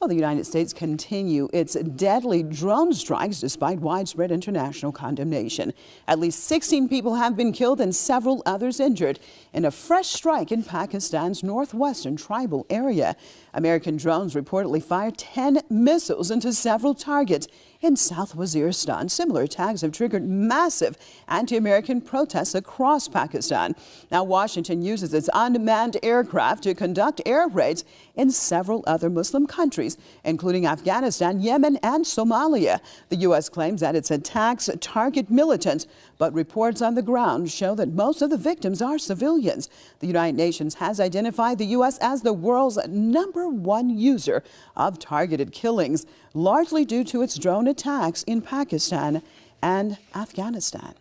Well, the United States continue its deadly drone strikes despite widespread international condemnation. At least 16 people have been killed and several others injured in a fresh strike in Pakistan's northwestern tribal area. American drones reportedly fired 10 missiles into several targets in South Waziristan. Similar attacks have triggered massive anti-American protests across Pakistan. Now, Washington uses its unmanned aircraft to conduct air raids in several other Muslim countries, including Afghanistan, Yemen, and Somalia. The U.S. claims that its attacks target militants, but reports on the ground show that most of the victims are civilians. The United Nations has identified the U.S. as the world's #1 user of targeted killings, largely due to its drone attacks in Pakistan and Afghanistan.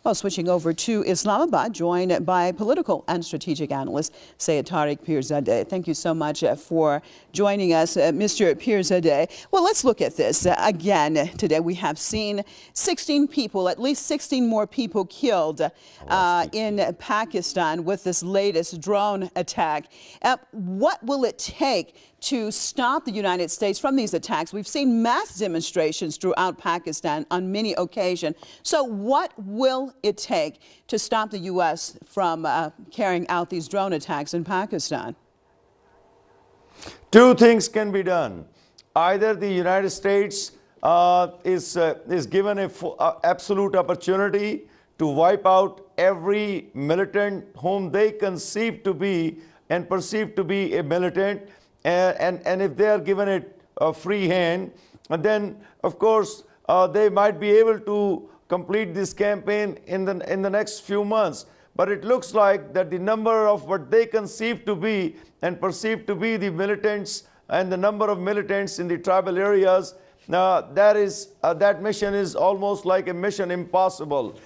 Well, switching over to Islamabad, joined by political and strategic analyst Syed Tariq Pirzada. Thank you so much for joining us, Mr. Pirzada. Well, let's look at this. Again, today we have seen 16 people, at least 16 more people killed in Pakistan with this latest drone attack. What will it take to stop the United States from these attacks? We've seen mass demonstrations throughout Pakistan on many occasions. So what will it take to stop the U.S. from carrying out these drone attacks in Pakistan? Two things can be done. Either the United States is given an absolute opportunity to wipe out every militant whom they conceive to be and perceive to be a militant, and if they are given it a free hand, and then of course they might be able to complete this campaign in the next few months. But it looks like that the number of what they conceive to be and perceive to be the militants and the number of militants in the tribal areas, that mission is almost like a mission impossible.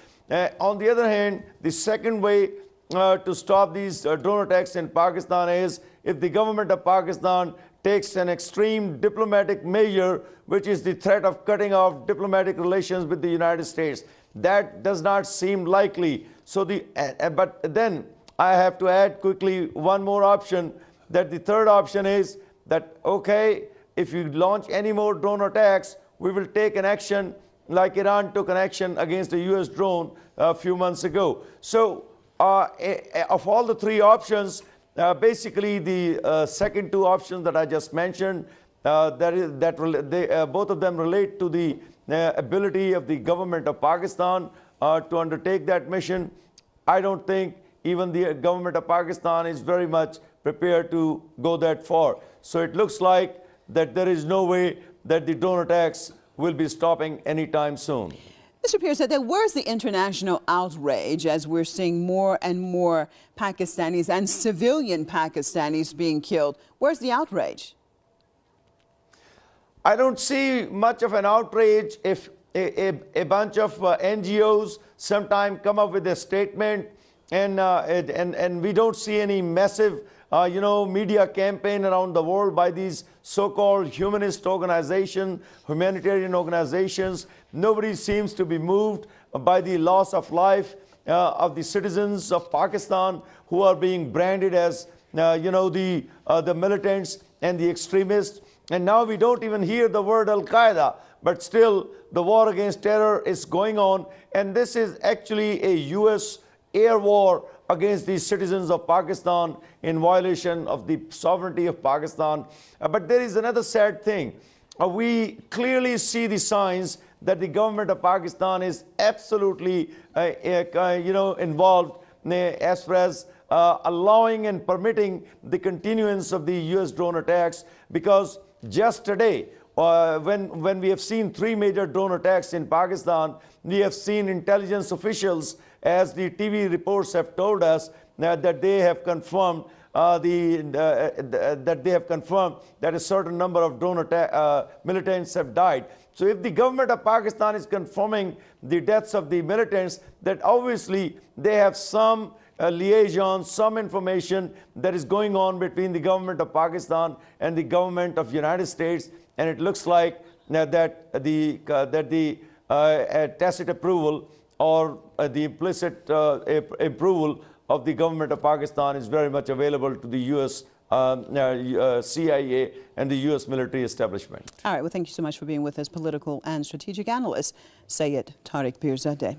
On the other hand, the second way to stop these drone attacks in Pakistan is if the government of Pakistan takes an extreme diplomatic measure, which is the threat of cutting off diplomatic relations with the United States. That does not seem likely. So but then I have to add quickly one more option, that the third option is that, okay, if you launch any more drone attacks, we will take an action like Iran took an action against a US drone a few months ago. So of all the three options, basically the second two options that I just mentioned, both of them relate to the ability of the government of Pakistan to undertake that mission. I don't think even the government of Pakistan is very much prepared to go that far. So it looks like that there is no way that the drone attacks will be stopping anytime soon. Mr. Pirzada, where's the international outrage as we're seeing more and more Pakistanis and civilian Pakistanis being killed? Where's the outrage? I don't see much of an outrage if a bunch of NGOs sometime come up with a statement and we don't see any massive media campaign around the world by these so-called humanist organizations, humanitarian organizations. Nobody seems to be moved by the loss of life of the citizens of Pakistan who are being branded as the militants and the extremists. And now we don't even hear the word Al-Qaeda, but still the war against terror is going on, and this is actually a US air war against the citizens of Pakistan in violation of the sovereignty of Pakistan. But there is another sad thing. We clearly see the signs that the government of Pakistan is absolutely involved as far as allowing and permitting the continuance of the US drone attacks, because just today, when we have seen 3 major drone attacks in Pakistan, we have seen intelligence officials, as the TV reports have told us, that they have confirmed that a certain number of drone militants have died. So if the government of Pakistan is confirming the deaths of the militants, that obviously they have some liaison, some information that is going on between the government of Pakistan and the government of United States, and it looks like that the tacit approval or the implicit approval of the government of Pakistan is very much available to the US CIA and the U.S. military establishment. All right. Well, thank you so much for being with us, political and strategic analyst Syed Tariq Pirzada.